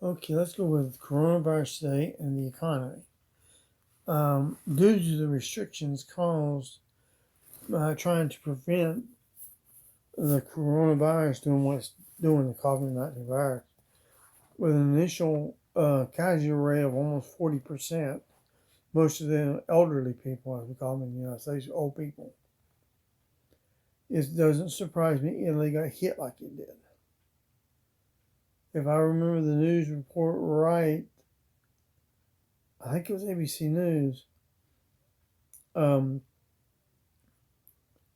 Okay, let's go with coronavirus today and the economy. Due to the restrictions caused by trying to prevent the coronavirus doing what's doing the COVID-19 virus, with an initial casualty rate of almost 40%, most of them elderly people, as we call them in the United States, old people. It doesn't surprise me Italy got hit like it did. If I remember the news report right, I think it was ABC News. Um,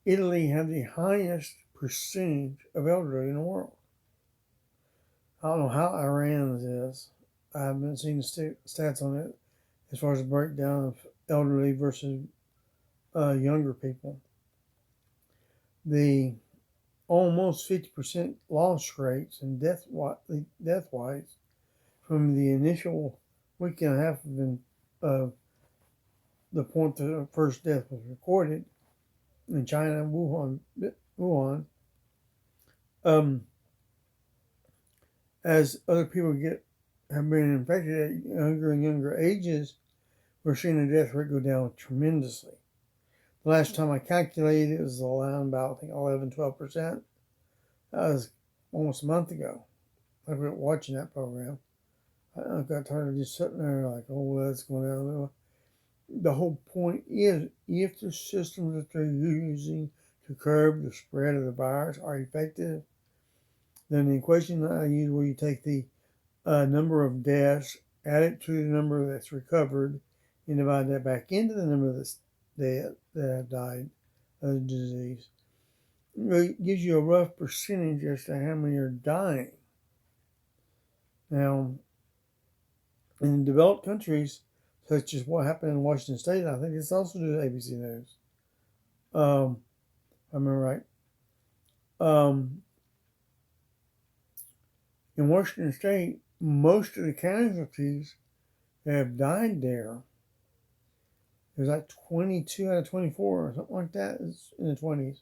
Italy had the highest percentage of elderly in the world. I don't know how Iran is. I haven't seen the stats on it as far as the breakdown of elderly versus younger people. The almost 50% loss rates and death wise from the initial week and a half of the point the first death was recorded in China, Wuhan. Um, as other people have been infected at younger and younger ages, we're seeing the death rate go down tremendously. The last time I calculated, it was around about, I think, 11, 12%. That was almost a month ago. I was watching that program. I got tired of just sitting there like, oh, well, that's going down. The whole point is, if the systems that they're using to curb the spread of the virus are effective, then the equation that I use where you take the number of deaths, add it to the number that's recovered, and divide that back into the number that's dead that have died of the disease. It gives you a rough percentage as to how many are dying. Now, in developed countries, such as what happened in Washington State, I think it's also due to ABC News. If I remember right. In Washington State, most of the casualties that have died there, it was like 22 out of 24 or something like that, it's in the 20s.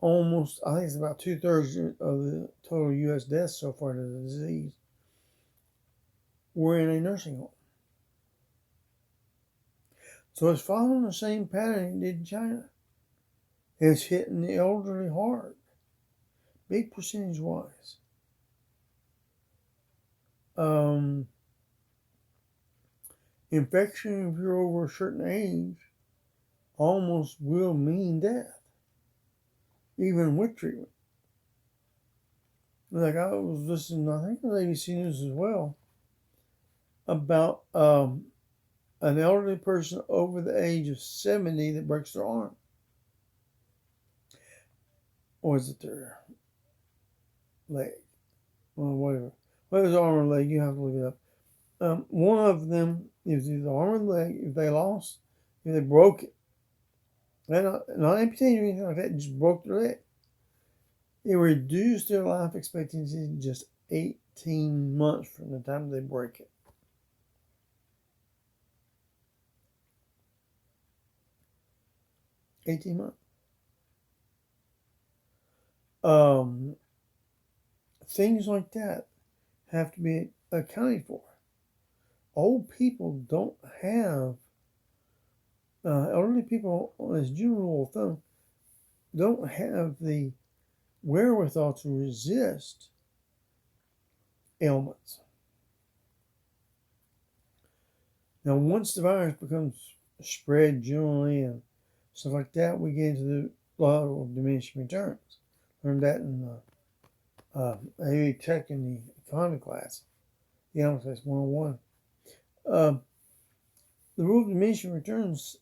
Almost, I think it's about 2/3 of the total U.S. deaths so far to the disease were in a nursing home. So it's following the same pattern it did in China. It's hitting the elderly hard, big percentage wise. Infection, if you're over a certain age, almost will mean death, even with treatment. Like I was listening, I think it was ABC News as well, about an elderly person over the age of 70 that breaks their arm. Or is it their leg? Well, whatever. Whether it's arm or leg, you have to look it up. One of them is either arm or leg. If they broke it, not amputated or anything like that, just broke their leg. It reduced their life expectancy to just 18 months from the time they break it. 18 months. Things like that have to be accounted for. Old people don't have, elderly people, as general rule of thumb, don't have the wherewithal to resist ailments. Now, once the virus becomes spread generally and stuff like that, we get into the law of diminishing returns. Learned that in AV Tech in the economy class, the Analysis 101. The rule of diminishing returns,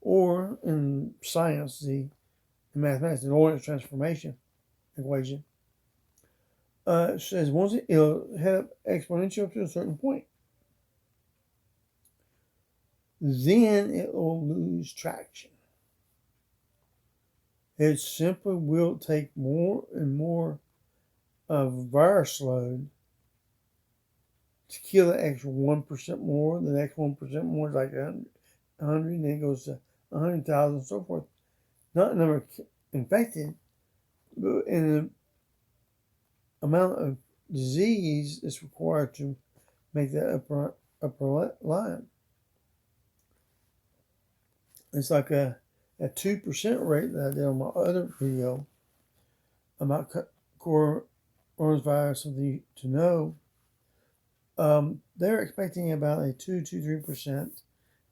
or in science, in mathematics, the Lorentz transformation equation, says once it'll head exponential up to a certain point. Then it will lose traction. It simply will take more and more of virus load to kill the extra 1% more. The next 1% more is like 100, and then it goes to 100,000 and so forth. Not the number infected, but in the amount of disease is required to make that upper line. It's like a 2% rate that I did on my other video about coronavirus to know. They're expecting about a 2 to 3%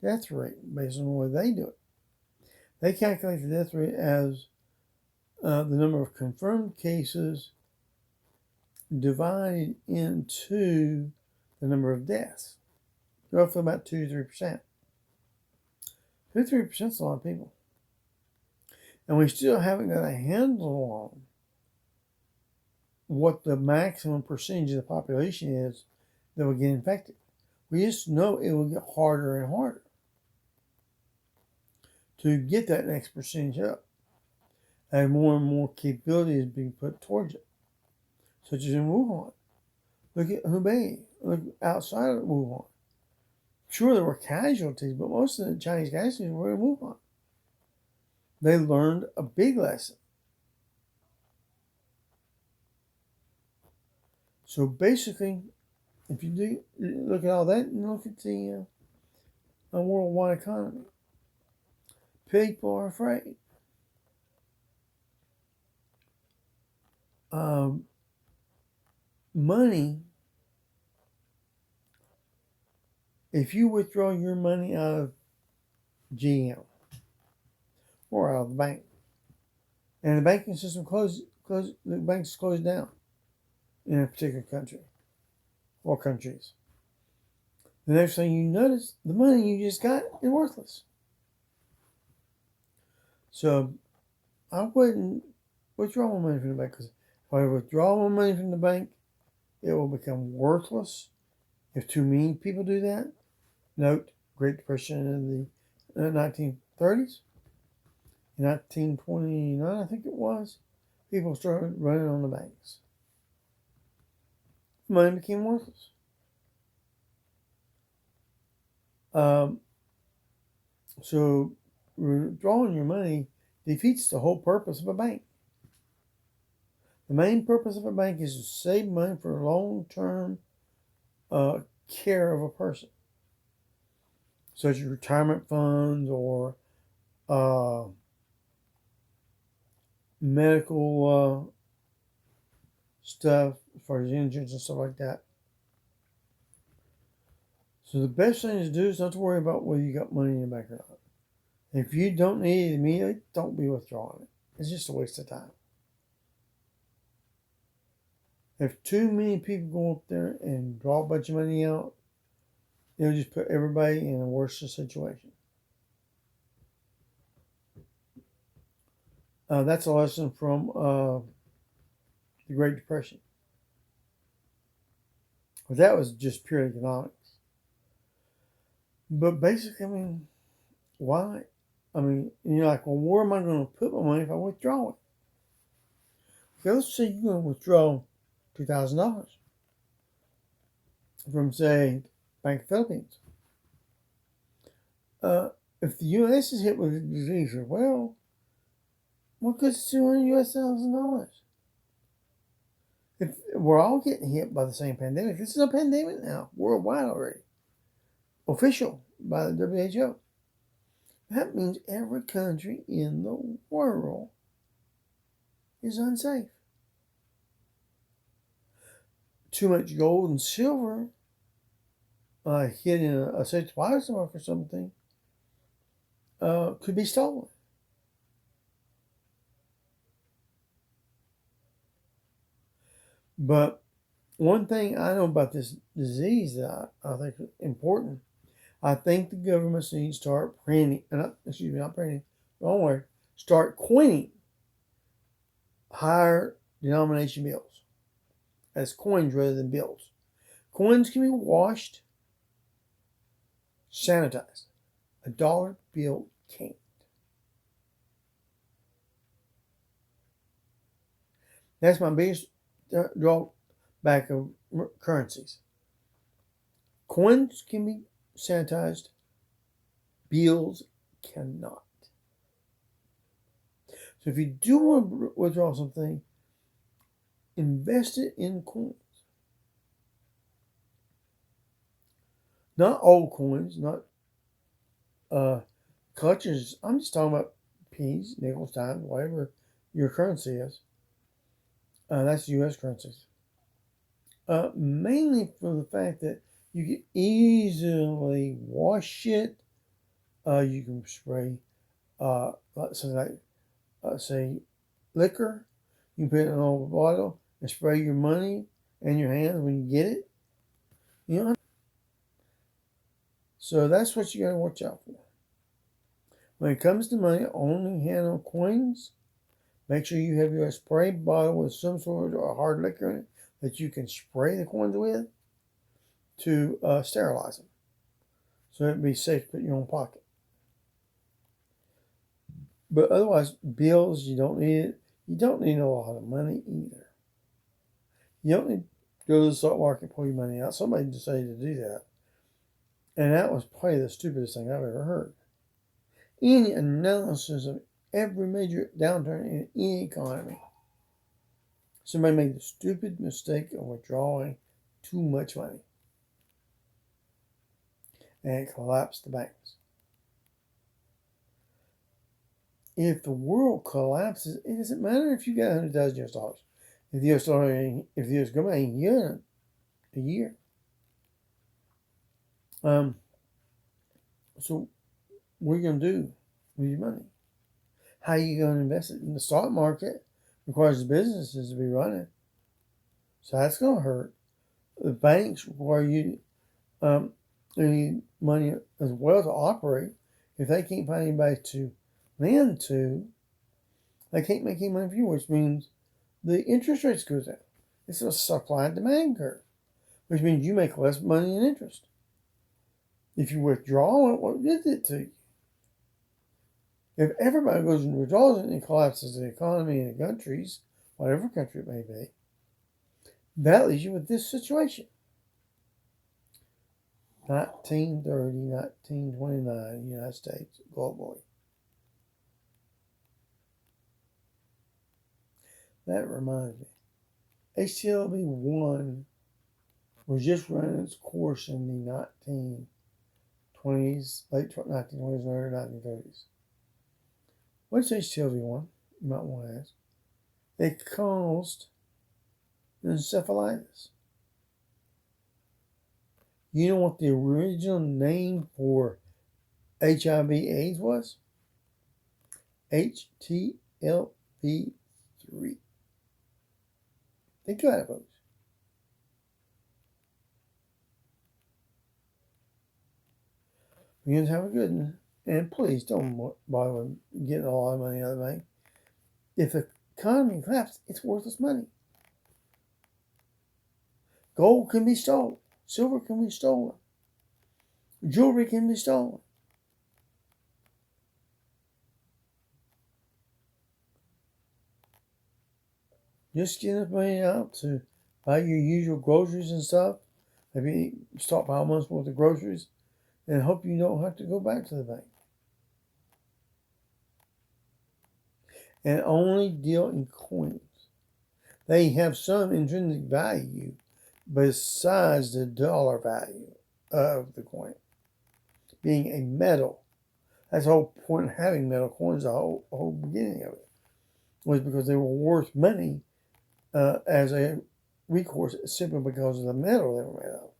death rate based on the way they do it. They calculate the death rate as the number of confirmed cases divided into the number of deaths. Roughly about 2 to 3%. 2 to 3% is a lot of people. And we still haven't got a handle on what the maximum percentage of the population is that will get infected. We just know it will get harder and harder to get that next percentage up, and more capability is being put towards it, such as in Wuhan. Look at Hubei. Look outside of Wuhan. Sure, there were casualties, but most of the Chinese casualties were in Wuhan. They learned a big lesson. So basically, if you do look at all that and look at the worldwide economy, people are afraid. Money, if you withdraw your money out of GM or out of the bank, and the banking system the banks closed down in a particular country or countries, the next thing you notice, the money you just got is worthless. So I wouldn't withdraw my money from the bank, because if I withdraw my money from the bank, it will become worthless. If too many people do that, note Great Depression in the 1930s, 1929, I think it was, people started running on the banks. Money became worthless. So withdrawing your money defeats the whole purpose of a bank. The main purpose of a bank is to save money for long-term care of a person, such as retirement funds or medical stuff, as far as insurance and stuff like that. So the best thing to do is not to worry about whether you got money in your bank or not. If you don't need it immediately, don't be withdrawing it. It's just a waste of time. If too many people go up there and draw a bunch of money out, it'll just put everybody in a worse situation. That's a lesson from the Great Depression. But that was just pure economics. But basically, I mean, why? I mean, you're like, well, where am I going to put my money if I withdraw it? Okay, let's say you're going to withdraw $2,000 from, say, Bank of Philippines. If the U.S. is hit with a disease, well, what good's $200,000? If we're all getting hit by the same pandemic, this is a pandemic now, worldwide already, official by the WHO. That means every country in the world is unsafe. Too much gold and silver hid in a safe deposit box or something could be stolen. But one thing I know about this disease that I think is important, I think the governments need to start printing, not printing, wrong word, start coining higher denomination bills as coins rather than bills. Coins can be washed, sanitized. A dollar bill can't. That's my biggest drawback of currencies. Coins can be sanitized, bills cannot. So if you do want to withdraw something, invest it in coins. Not old coins, not clutches. I'm just talking about pennies, nickels, dimes, whatever your currency is. That's U.S. currencies. Mainly for the fact that you can easily wash it. You can spray, say liquor. You can put it in an old bottle and spray your money and your hands when you get it. You know, so that's what you got to watch out for. When it comes to money, only handle coins. Make sure you have your spray bottle with some sort of hard liquor in it that you can spray the coins with to sterilize them. So it'd be safe to put in your own pocket. But otherwise, bills, you don't need it. You don't need a lot of money either. You don't need to go to the stock market and pull your money out. Somebody decided to do that. And that was probably the stupidest thing I've ever heard. Any analysis of every major downturn in any economy, somebody made the stupid mistake of withdrawing too much money. And it collapsed the banks. If the world collapses, it doesn't matter if you got $100,000 US. If the US go back a year. So what are you going to do with your money? How are you going to invest it? In the stock market requires the businesses to be running. So that's going to hurt. The banks require you need money as well to operate. If they can't find anybody to lend to, they can't make any money for you, which means the interest rates go down. It's a supply and demand curve, which means you make less money in interest. If you withdraw it, what did it to you? If everybody goes and withdraws it and it collapses the economy in the countries, whatever country it may be, that leaves you with this situation. 1930, 1929, United States, globally. That reminds me. HTLV 1 was just running its course in the 1920s, late 1920s, and early 1930s. What's HTLV 1? You might want to ask. It caused encephalitis. You know what the original name for HIV/AIDS was? HTLV 3. Think about it, folks. You guys have a good one. And please don't bother getting a lot of money out of the bank. If the economy collapses, it's worthless money. Gold can be stolen. Silver can be stolen. Jewelry can be stolen. Just get enough money out to buy your usual groceries and stuff. Maybe stockpile months worth of groceries and hope you don't have to go back to the bank. And only deal in coins. They have some intrinsic value besides the dollar value of the coin. Being a metal. That's the whole point of having metal coins, the whole beginning of it. Was because they were worth money as a recourse simply because of the metal they were made of.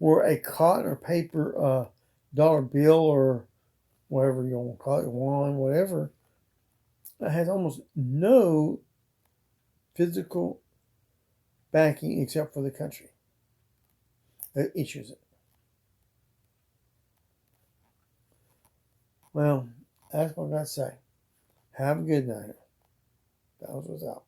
Or a cotton or paper dollar bill or whatever you want to call it, wine, whatever, has almost no physical backing except for the country that issues it. Well, that's what I got to say. Have a good night. That was out.